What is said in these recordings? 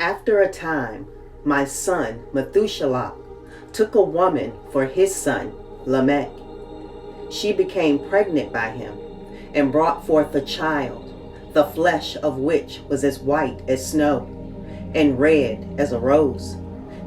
After a time, my son Methuselah took a woman for his son Lamech. She became pregnant by him and brought forth a child, the flesh of which was as white as snow and red as a rose,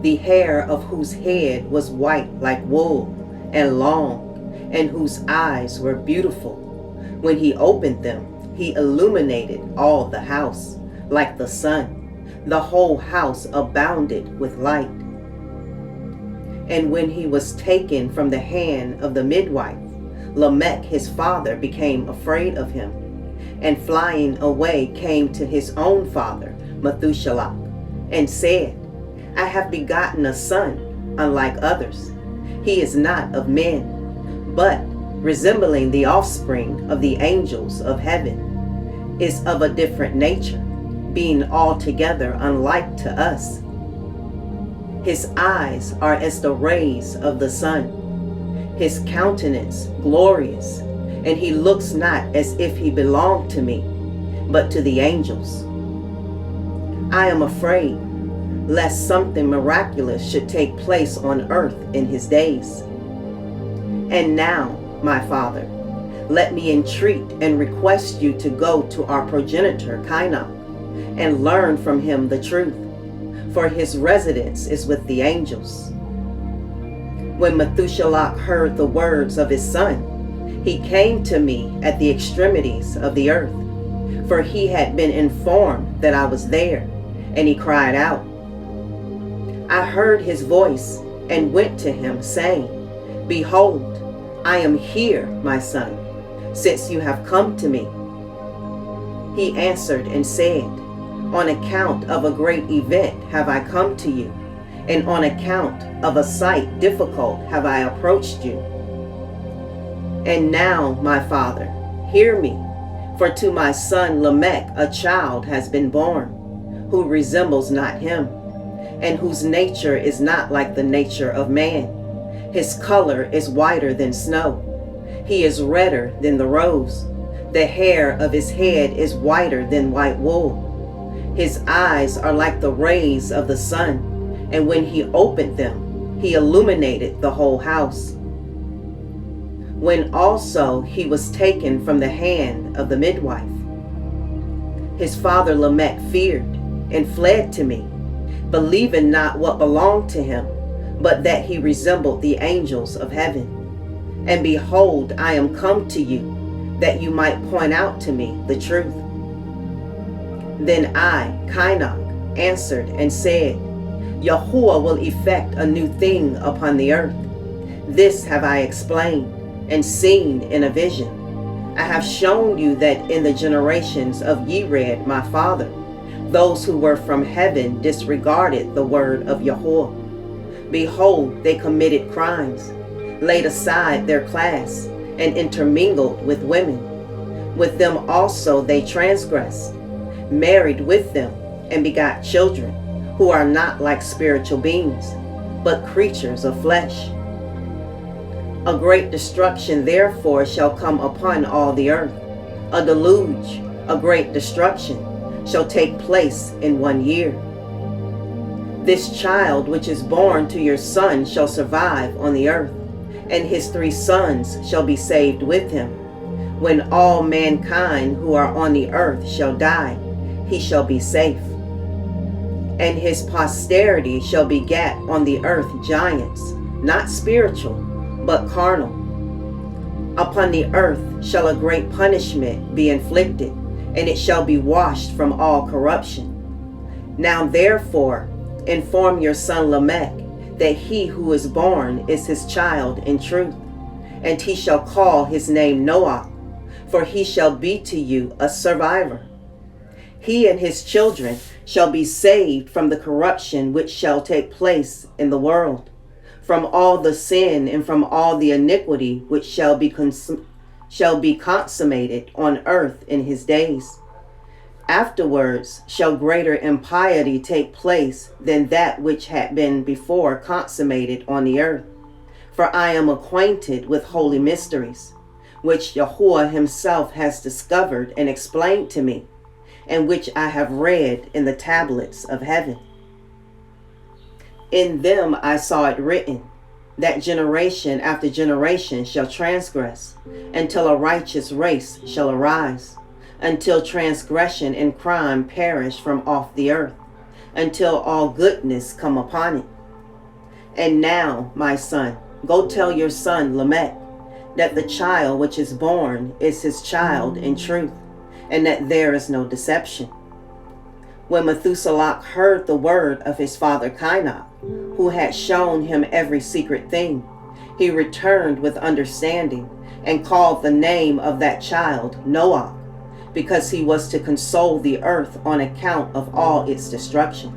the hair of whose head was white like wool and long, and whose eyes were beautiful. When he opened them, he illuminated all the house like the sun. The whole house abounded with light. And when he was taken from the hand of the midwife, Lamech his father became afraid of him, and flying away came to his own father Methuselah, and said, I have begotten a son, unlike others. He is not of men, but resembling the offspring of the angels of heaven, is of a different nature, being altogether unlike to us. His eyes are as the rays of the sun, his countenance glorious, and he looks not as if he belonged to me, but to the angels. I am afraid, lest something miraculous should take place on earth in his days. And now, my father, let me entreat and request you to go to our progenitor CHANOK, and learn from him the truth, for his residence is with the angels. When Methuselah heard the words of his son, he came to me at the extremities of the earth, for he had been informed that I was there, and he cried out. I heard his voice and went to him, saying, Behold, I am here, my son, since you have come to me. He answered and said, On account of a great event have I come to you, and on account of a sight difficult have I approached you. And now, my father, hear me, for to my son Lamech a child has been born, who resembles not him, and whose nature is not like the nature of man. His color is whiter than snow. He is redder than the rose. The hair of his head is whiter than white wool. His eyes are like the rays of the sun, and when he opened them, he illuminated the whole house. When also he was taken from the hand of the midwife, his father Lamech feared and fled to me, believing not what belonged to him, but that he resembled the angels of heaven. And behold, I am come to you, that you might point out to me the truth. Then I, CHANOK, answered and said, Yahuwah will effect a new thing upon the earth. This have I explained and seen in a vision. I have shown you that in the generations of Yered my father, those who were from heaven disregarded the word of Yahuwah. Behold, they committed crimes, laid aside their class, and intermingled with women. With them also they transgressed, married with them, and begot children, who are not like spiritual beings, but creatures of flesh. A great destruction therefore shall come upon all the earth. A deluge, a great destruction, shall take place in 1 year. This child which is born to your son shall survive on the earth, and his 3 sons shall be saved with him. When all mankind who are on the earth shall die, he shall be safe. And his posterity shall begat on the earth giants, not spiritual, but carnal. Upon the earth shall a great punishment be inflicted, and it shall be washed from all corruption. Now therefore inform your son Lamech that he who is born is his child in truth, and he shall call his name Noach, for he shall be to you a survivor. He and his children shall be saved from the corruption which shall take place in the world, from all the sin and from all the iniquity which shall be consummated on earth in his days. Afterwards shall greater impiety take place than that which had been before consummated on the earth. For I am acquainted with holy mysteries, which Yahuwah himself has discovered and explained to me, and which I have read in the tablets of heaven. In them I saw it written, that generation after generation shall transgress, until a righteous race shall arise, until transgression and crime perish from off the earth, until all goodness come upon it. And now, my son, go tell your son Lamech, that the child which is born is his child in truth, and that there is no deception. When Methuselah heard the word of his father CHANOK, who had shown him every secret thing, he returned with understanding and called the name of that child ENOCH, because he was to console the earth on account of all its destruction.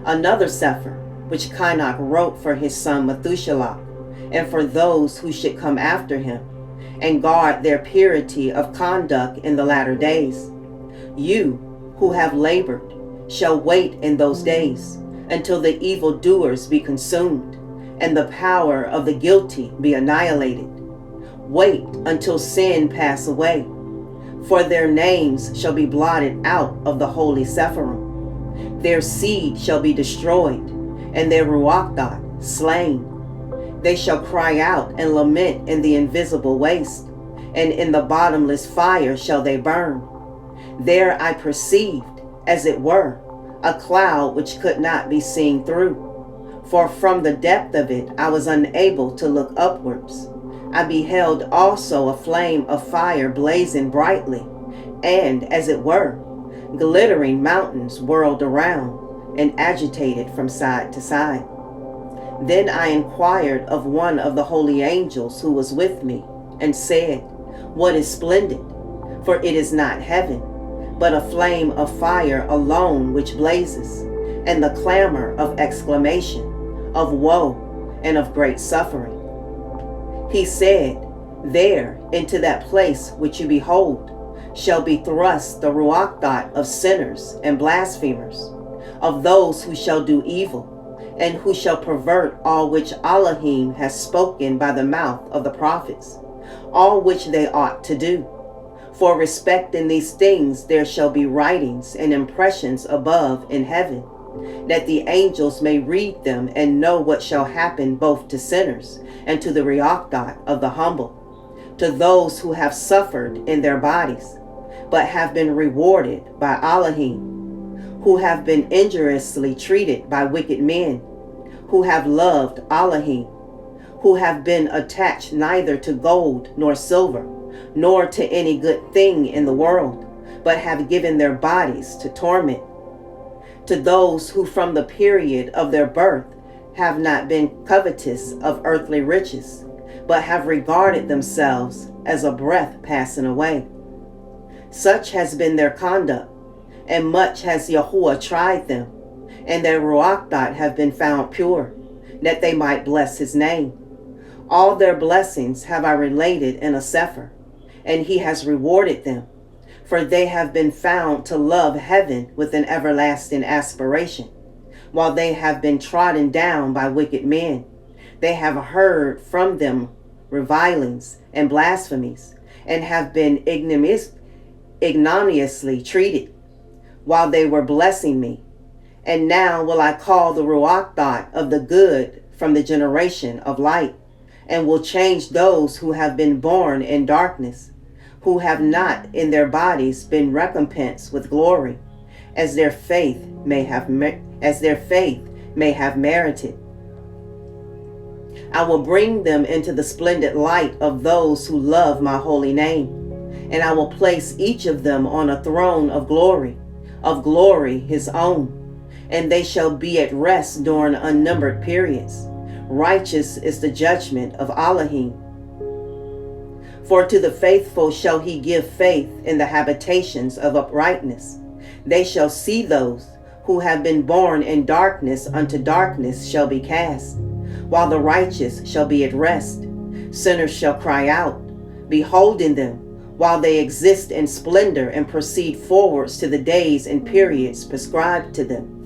Another sefer, which CHANOK wrote for his son Methuselah, and for those who should come after him, and guard their purity of conduct in the latter days. You, who have labored, shall wait in those days, until the evildoers be consumed, and the power of the guilty be annihilated. Wait until sin pass away, for their names shall be blotted out of the holy Sephirim. Their seed shall be destroyed, and their Ruach slain. They shall cry out and lament in the invisible waste, and in the bottomless fire shall they burn. There I perceived, as it were, a cloud which could not be seen through. For from the depth of it I was unable to look upwards. I beheld also a flame of fire blazing brightly, and, as it were, glittering mountains whirled around and agitated from side to side. Then I inquired of one of the holy angels who was with me, and said, What is splendid? For it is not heaven, but a flame of fire alone which blazes, and the clamor of exclamation, of woe, and of great suffering. He said, There, into that place which you behold, shall be thrust the Ruach of sinners and blasphemers, of those who shall do evil, and who shall pervert all which Elohim has spoken by the mouth of the prophets, all which they ought to do. For respecting these things there shall be writings and impressions above in heaven, that the angels may read them and know what shall happen both to sinners and to the Ruach of the humble, to those who have suffered in their bodies, but have been rewarded by Elohim, who have been injuriously treated by wicked men, who have loved Elohim, who have been attached neither to gold nor silver, nor to any good thing in the world, but have given their bodies to torment. To those who from the period of their birth have not been covetous of earthly riches, but have regarded themselves as a breath passing away. Such has been their conduct, and much has Yahuwah tried them, and their Ruach have been found pure, that they might bless his name. All their blessings have I related in a sefer, and he has rewarded them, for they have been found to love heaven with an everlasting aspiration, while they have been trodden down by wicked men. They have heard from them revilings and blasphemies, and have been ignominiously treated, while they were blessing me. And now will I call the Ruach of the good from the generation of light, and will change those who have been born in darkness, who have not in their bodies been recompensed with glory, as their faith may have merited. I will bring them into the splendid light of those who love my holy name, and I will place each of them on a throne of glory his own, and they shall be at rest during unnumbered periods. Righteous is the judgment of Elohim. For to the faithful shall he give faith in the habitations of uprightness. They shall see those who have been born in darkness unto darkness shall be cast, while the righteous shall be at rest. Sinners shall cry out, beholding them, while they exist in splendor and proceed forwards to the days and periods prescribed to them.